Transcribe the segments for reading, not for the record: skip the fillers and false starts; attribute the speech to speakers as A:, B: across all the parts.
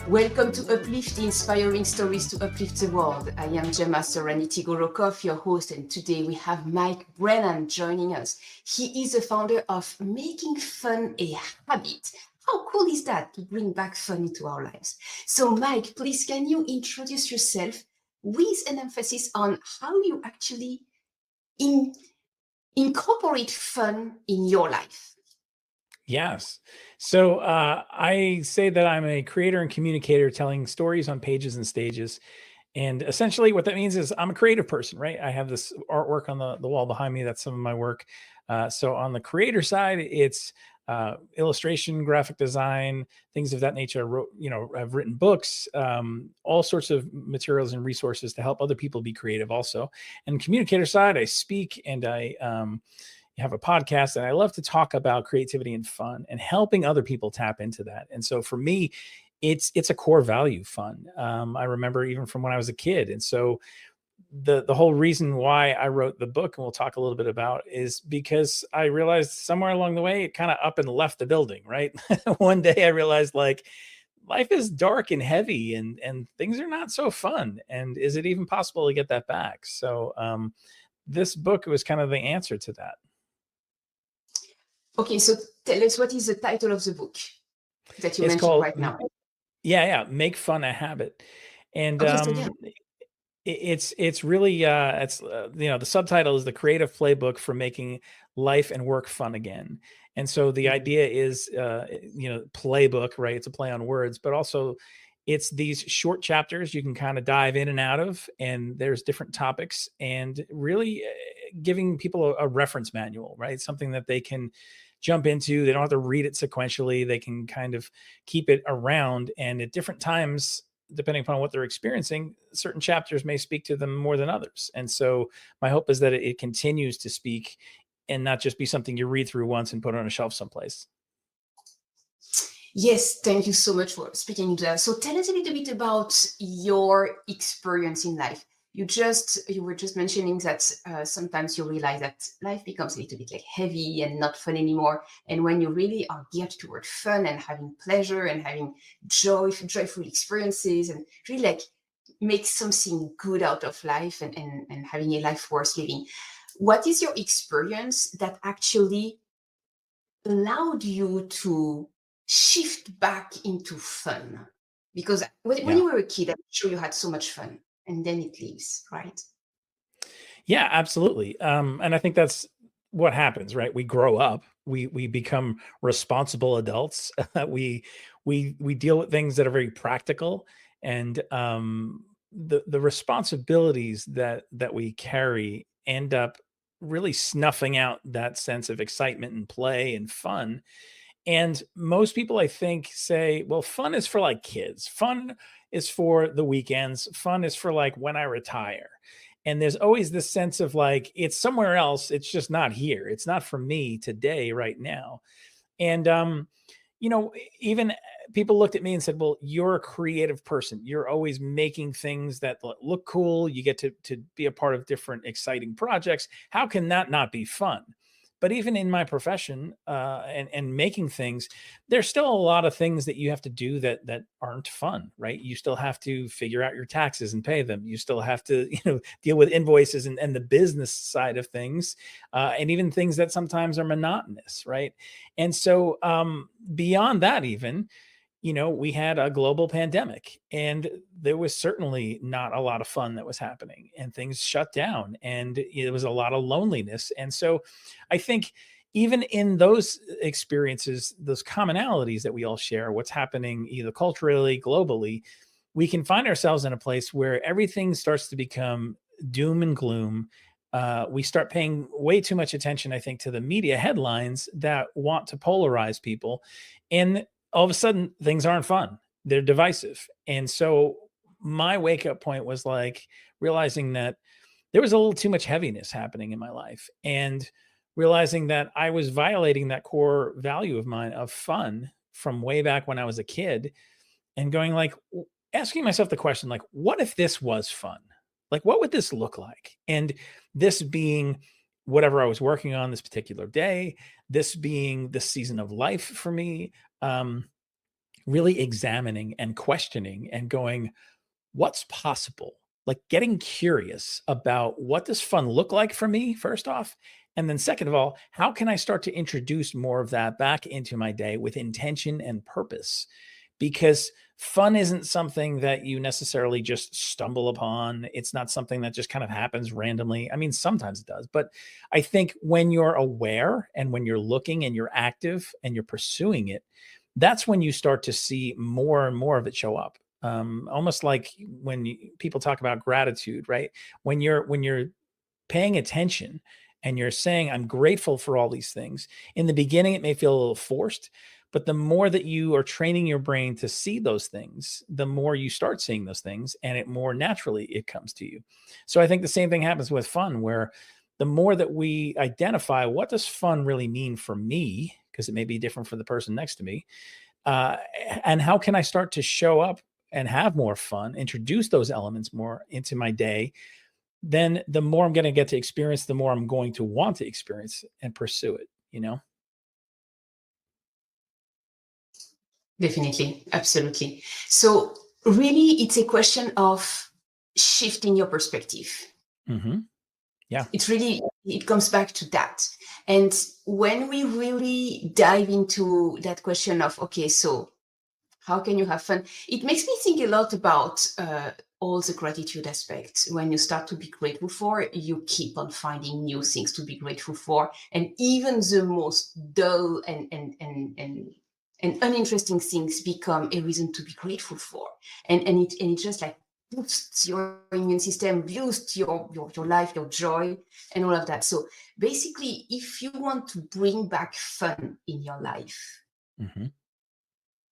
A: Welcome to Uplift, inspiring stories to uplift the world. I am Gemma Serenity Gorokov, your host, and today we have Mike Brennan joining us. He is the founder of Making Fun a Habit. How cool is that to bring back fun into our lives? So, Mike, please can you introduce yourself with an emphasis on how you actually incorporate fun in your life?
B: Yes. So I say that I'm a creator and communicator telling stories on pages and stages. And essentially what that means is I'm a creative person, right? I have this artwork on the wall behind me. That's some of my work. So on the creator side, it's illustration, graphic design, things of that nature. I wrote, I've written books, all sorts of materials and resources to help other people be creative also. And communicator side, I speak and I have a podcast, and I love to talk about creativity and fun and helping other people tap into that. And so for me, it's a core value, fun. I remember even from when I was a kid. And so the whole reason why I wrote the book, and we'll talk a little bit about, is because I realized somewhere along the way it kind of up and left the building, right? One day I realized, like, life is dark and heavy, and things are not so fun. And is it even possible to get that back? So this book was kind of the answer to that.
A: Okay, so tell us, what is the title of the book that you
B: It's
A: mentioned
B: called
A: right now?
B: Make Fun a Habit. And
A: Okay, so yeah.
B: it's really the subtitle is The Creative Playbook for Making Life and Work Fun Again. And so the
A: Mhm.
B: idea is playbook, right? It's a play on words, but also it's these short chapters you can kind of dive in and out of, and there's different topics, and really giving people a reference manual, right? Something that they can jump into. They don't have to read it sequentially. They can kind of keep it around, and at different times, depending upon what they're experiencing, certain chapters may speak to them more than others. And so my hope is that it continues to speak and not just be something you read through once and put on a shelf someplace.
A: Yes, thank you so much for speaking to us. So tell us a little bit about your experience in life. You were just mentioning that sometimes you realize that life becomes a little bit like heavy and not fun anymore. And when you really are geared toward fun and having pleasure and having joyful experiences and really like make something good out of life and having a life worth living. What is your experience that actually allowed you to shift back into fun? Because when
B: Yeah.
A: you were a kid, I'm sure you had so much fun, and then it leaves, right?
B: Yeah, absolutely. And I think that's what happens, right? We grow up, we become responsible adults. We deal with things that are very practical, and the responsibilities that we carry end up really snuffing out that sense of excitement and play and fun. And most people, I think, say, well, fun is for like kids. Fun is for the weekends. Fun is for like when I retire. And there's always this sense of like, it's somewhere else. It's just not here. It's not for me today, right now. And, even people looked at me and said, well, you're a creative person. You're always making things that look cool. You get to be a part of different exciting projects. How can that not be fun? But even in my profession and making things, there's still a lot of things that you have to do that aren't fun, right? You still have to figure out your taxes and pay them. You still have to, deal with invoices and the business side of things, and even things that sometimes are monotonous, right? And so beyond that, even we had a global pandemic, and there was certainly not a lot of fun that was happening, and things shut down, and it was a lot of loneliness. And so I think even in those experiences, those commonalities that we all share, what's happening either culturally, globally, we can find ourselves in a place where everything starts to become doom and gloom. We start paying way too much attention, I think, to the media headlines that want to polarize people. And all of a sudden, things aren't fun. They're divisive. And so my wake up point was like realizing that there was a little too much heaviness happening in my life, and realizing that I was violating that core value of mine of fun from way back when I was a kid, and going like, asking myself the question, like, what if this was fun? Like, what would this look like? And this being whatever I was working on this particular day, this being the season of life for me. really examining and questioning and going, what's possible? Like getting curious about what does fun look like for me, first off. And then, second of all, how can I start to introduce more of that back into my day with intention and purpose? Because fun isn't something that you necessarily just stumble upon. It's not something that just kind of happens randomly. I mean, sometimes it does, but I think when you're aware and when you're looking and you're active and you're pursuing it, that's when you start to see more and more of it show up. Almost like when people talk about gratitude, right? When you're paying attention and you're saying, I'm grateful for all these things. In the beginning, it may feel a little forced, but the more that you are training your brain to see those things, the more you start seeing those things and it more naturally it comes to you. So I think the same thing happens with fun, where the more that we identify what does fun really mean for me, because it may be different for the person next to me, uh, and how can I start to show up and have more fun, introduce those elements more into my day, then the more I'm going to get to experience, the more I'm going to want to experience and pursue it, you know?
A: Definitely, absolutely. So really, it's a question of shifting your perspective.
B: Hmm. Yeah.
A: It's really, it comes back to that. And when we really dive into that question of, okay, so how can you have fun? It makes me think a lot about all the gratitude aspects. When you start to be grateful for, you keep on finding new things to be grateful for, and even the most dull and uninteresting things become a reason to be grateful for. And it just like boosts your immune system, boosts your life, your joy, and all of that. So basically, if you want to bring back fun in your life,
B: Hmm.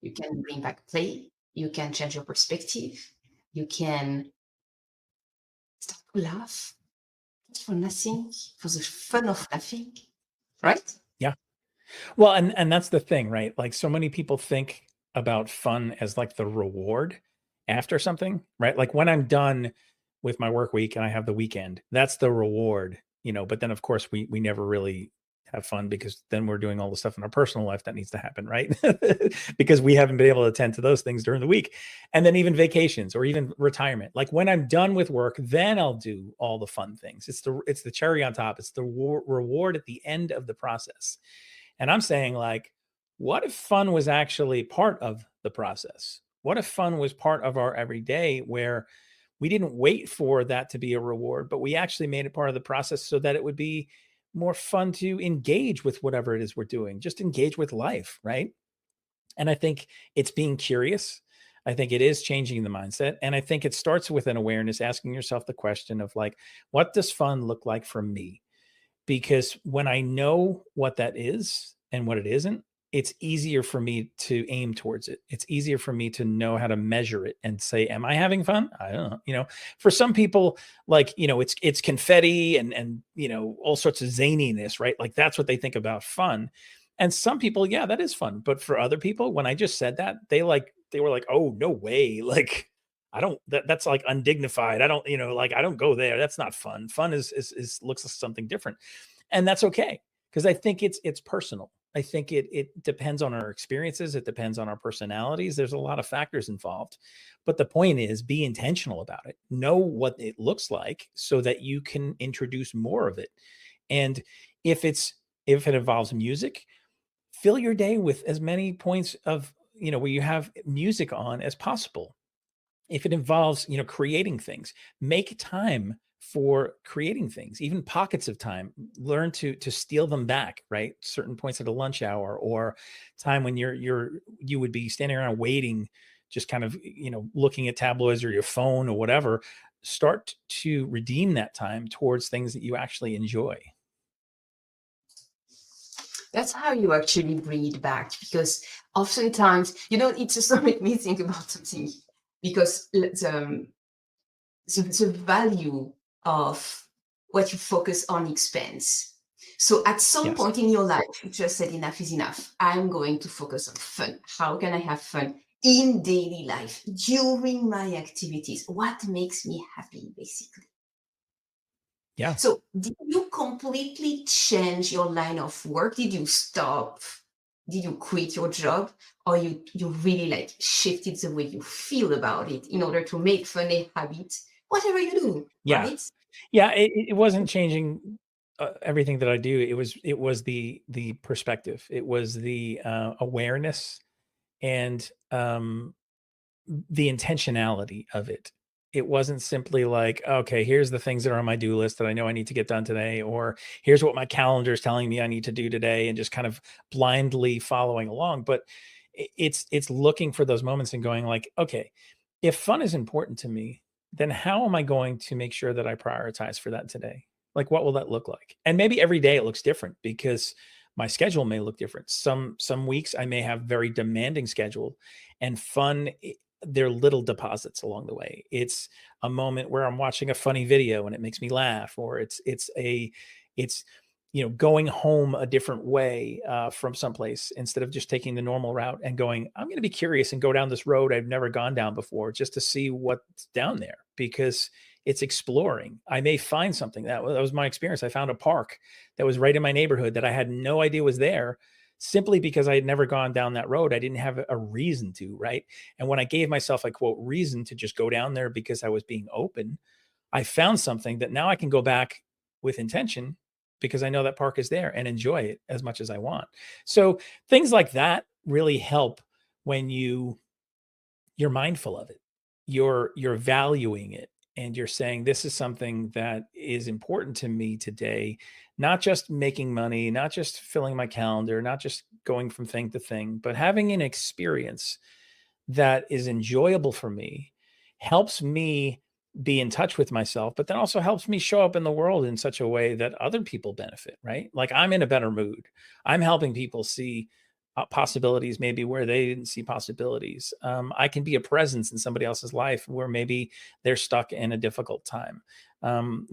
A: you can bring back play. You can change your perspective. You can start to laugh just for nothing, for the fun of laughing, right?
B: Yeah. Well, and that's the thing, right? Like so many people think about fun as like the reward after something, right? Like when I'm done with my work week and I have the weekend, that's the reward, but then of course we never really have fun because then we're doing all the stuff in our personal life that needs to happen, right? Because we haven't been able to attend to those things during the week. And then even vacations or even retirement. Like when I'm done with work, then I'll do all the fun things. It's the cherry on top. It's the reward at the end of the process. And I'm saying, like, what if fun was actually part of the process? What if fun was part of our everyday where we didn't wait for that to be a reward, but we actually made it part of the process so that it would be more fun to engage with whatever it is we're doing, just engage with life, right? And I think it's being curious. I think it is changing the mindset. And I think it starts with an awareness, asking yourself the question of, like, what does fun look like for me? Because when I know what that is and what it isn't, it's easier for me to aim towards it. It's easier for me to know how to measure it and say, am I having fun? I don't know. For some people, like, it's confetti and all sorts of zaniness, right? Like that's what they think about fun. And some people, yeah, that is fun. But for other people, when I just said that, they were like, oh, no way. Like I don't that's like undignified. I don't, like I don't go there. That's not fun. Fun is looks like something different. And that's okay. Because I think it's personal. I think it depends on our experiences. It depends on our personalities. There's a lot of factors involved. But the point is be intentional about it. Know what it looks like so that you can introduce more of it. And if it's if it involves music, fill your day with as many points of, where you have music on as possible. If it involves, creating things, make time for creating things, even pockets of time. Learn to steal them back, right? Certain points at a lunch hour or time when you would be standing around waiting, just kind of, looking at tabloids or your phone or whatever. Start to redeem that time towards things that you actually enjoy.
A: That's how you actually bring it back, because oftentimes, it just make me think about something, because the value of what you focus on expands. So at some
B: Yes.
A: point in your life, you just said enough is enough. I'm going to focus on fun. How can I have fun in daily life during my activities? What makes me happy, basically?
B: Yeah.
A: So did you completely change your line of work? Did you stop did you quit your job, or you really like shifted the way you feel about it in order to make fun a habit, whatever you do,
B: Yeah.
A: right?
B: Yeah, it wasn't changing, everything that I do. It was the perspective. It was the, awareness and, the intentionality of it. It wasn't simply like, "Okay, here's the things that are on my do list that I know I need to get done today," or, "Here's what my calendar is telling me I need to do today," and just kind of blindly following along. But it's looking for those moments and going like, "Okay, if fun is important to me, then how am I going to make sure that I prioritize for that today? Like, what will that look like?" And maybe every day it looks different because my schedule may look different. Some weeks I may have very demanding schedule, and fun, they're little deposits along the way. It's a moment where I'm watching a funny video and it makes me laugh, or it's going home a different way, from someplace, instead of just taking the normal route and going, I'm going to be curious and go down this road I've never gone down before, just to see what's down there, because it's exploring. I may find something. That was my experience. I found a park that was right in my neighborhood that I had no idea was there, simply because I had never gone down that road. I didn't have a reason to, right? And when I gave myself a quote reason to just go down there because I was being open, I found something that now I can go back with intention, because I know that park is there, and enjoy it as much as I want. So things like that really help when you're mindful of it. You're valuing it, and you're saying, this is something that is important to me today, not just making money, not just filling my calendar, not just going from thing to thing, but having an experience that is enjoyable for me, helps me be in touch with myself, but then also helps me show up in the world in such a way that other people benefit, right? Like, I'm in a better mood. I'm helping people see, possibilities maybe where they didn't see possibilities. I can be a presence in somebody else's life where maybe they're stuck in a difficult time.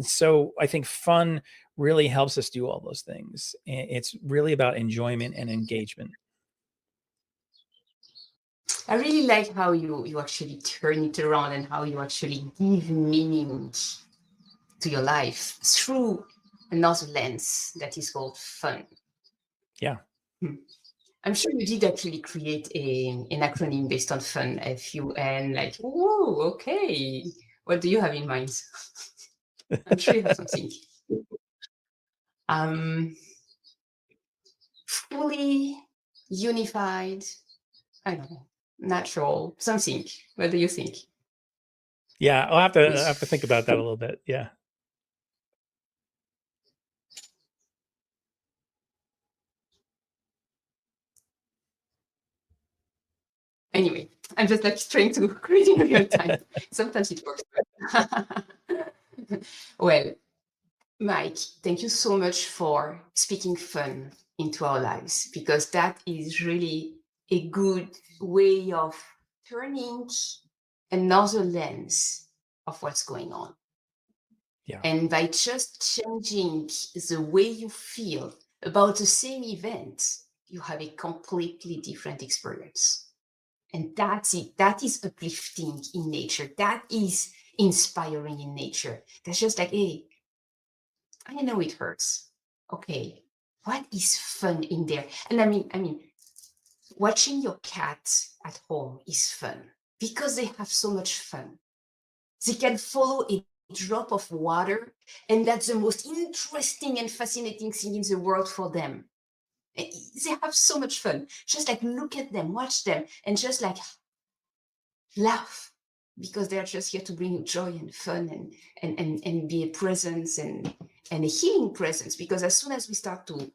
B: So I think fun really helps us do all those things. It's really about enjoyment and engagement.
A: I really like how you actually turn it around and how you actually give meaning to your life through another lens that is called fun.
B: Yeah.
A: Hmm. I'm sure you did actually create an acronym based on fun, FUN, like, whoa, okay. What do you have in mind? I'm sure you have something. Um, Fully unified, I don't know, natural, something. What do you think?
B: Yeah, I'll have to think about that a little bit. Yeah.
A: Anyway, I'm just like trying to create in real time. Sometimes it works. Well, Mike, thank you so much for speaking fun into our lives, because that is really a good way of turning another lens of what's going on.
B: Yeah.
A: And by just changing the way you feel about the same event, you have a completely different experience. And that's it. That is uplifting in nature. That is inspiring in nature. That's just like, hey, I know it hurts. Okay, what is fun in there? And I mean, watching your cat at home is fun because they have so much fun. They can follow a drop of water, and that's the most interesting and fascinating thing in the world for them. They have so much fun. Just like look at them, watch them, and just like laugh, because they're just here to bring you joy and fun, and be a presence, and a healing presence. Because as soon as we start to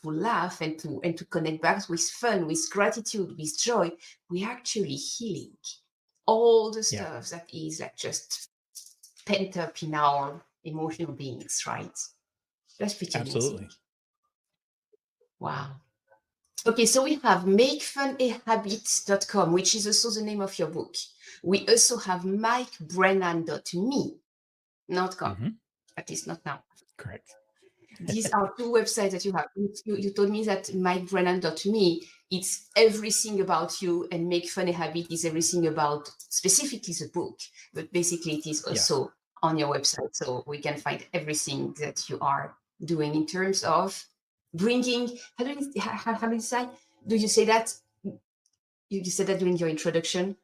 A: laugh and to connect back with fun, with gratitude, with joy, we're actually healing all the
B: Yeah.
A: stuff that is like just pent up in our emotional beings, right? That's pretty amazing.
B: Absolutely.
A: Wow. Okay, so we have makefunahabit.com, which is also the name of your book. We also have mikebrennan.me, not com,
B: Mhm.
A: at least not now.
B: Correct.
A: These are two websites that you have. You told me that mikebrennan.me, it's everything about you, and Make Fun a Habit is everything about specifically the book, but basically it is
B: Yes.
A: also on your website. So we can find everything that you are doing in terms of bringing, how do you say, Do you say that? You said that during your introduction.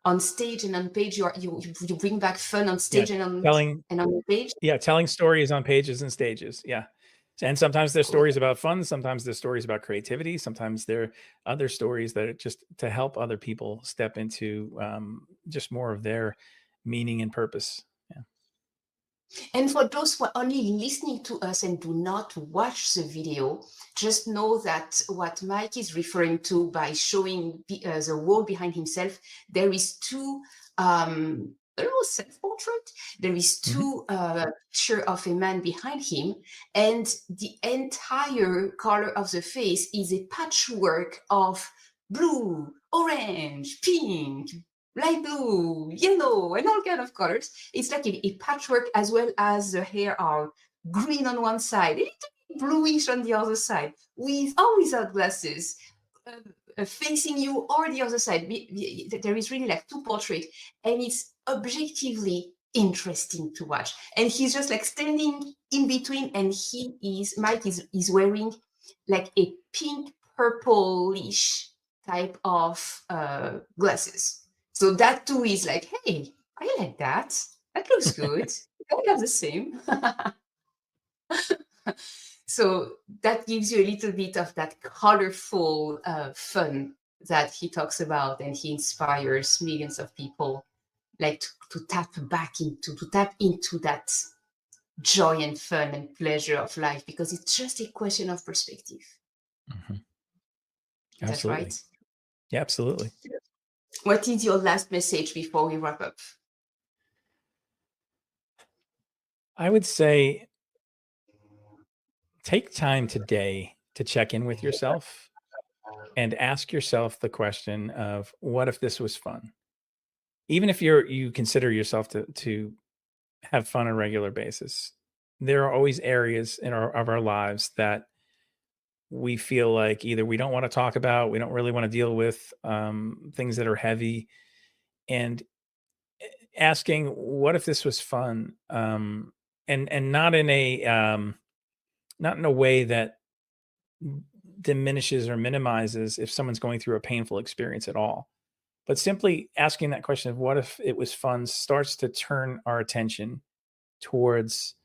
A: On stage and on page, you bring back fun on stage and on the page.
B: Yeah, telling stories on pages and stages. Yeah. And sometimes there's stories about fun. Sometimes there's stories about creativity. Sometimes there are other stories that are just to help other people step into just more of their meaning and purpose. Yeah.
A: And for those who are only listening to us and do not watch the video, just know that what Mike is referring to by showing the wall behind himself, there is two a little self-portrait. There is two picture of a man behind him, and the entire color of the face is a patchwork of blue, orange, pink, light blue, yellow, and all kind of colors. It's like a patchwork, as well as the hair are green on one side, a little bit bluish on the other side, with or without glasses. Facing you or the other side. There is really like two portraits, and it's objectively interesting to watch. And he's just like standing in between, and Mike is wearing like a pink purplish type of glasses. So that too is like, hey, I like that. That looks good. I have the same. So that gives you a little bit of that colorful fun that he talks about, and he inspires millions of people like to tap into that joy and fun and pleasure of life, because it's just a question of perspective.
B: Mm-hmm.
A: Is that right?
B: Yeah, absolutely.
A: What is your last message before we wrap up?
B: I would say take time today to check in with yourself and ask yourself the question of, what if this was fun? Even if you consider yourself to have fun on a regular basis, there are always areas of our lives that we feel like either we don't want to talk about, we don't really want to deal with, things that are heavy, and asking, what if this was fun? And not in a way that diminishes or minimizes if someone's going through a painful experience at all, but simply asking that question of, what if it was fun, starts to turn our attention towards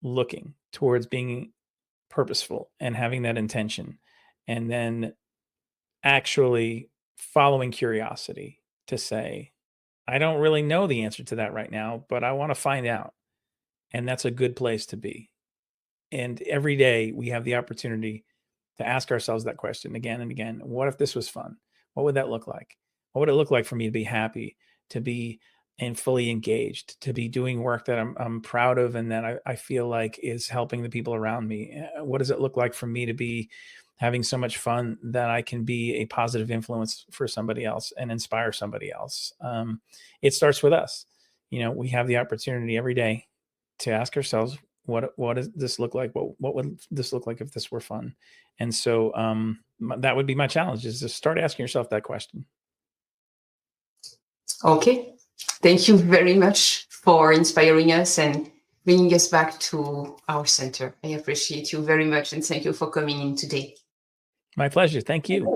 B: looking, towards being purposeful and having that intention, and then actually following curiosity to say, I don't really know the answer to that right now, but I want to find out. And that's a good place to be. And every day we have the opportunity to ask ourselves that question again and again. What if this was fun? What would that look like? What would it look like for me to be happy, to be and fully engaged, to be doing work that I'm proud of and that I feel like is helping the people around me? What does it look like for me to be having so much fun that I can be a positive influence for somebody else and inspire somebody else? It starts with us. We have the opportunity every day to ask ourselves, what does this look like? What would this look like if this were fun? And so that would be my challenge, is to start asking yourself that question.
A: Okay. Thank you very much for inspiring us and bringing us back to our center. I appreciate you very much, and thank you for coming in today.
B: My pleasure. Thank you.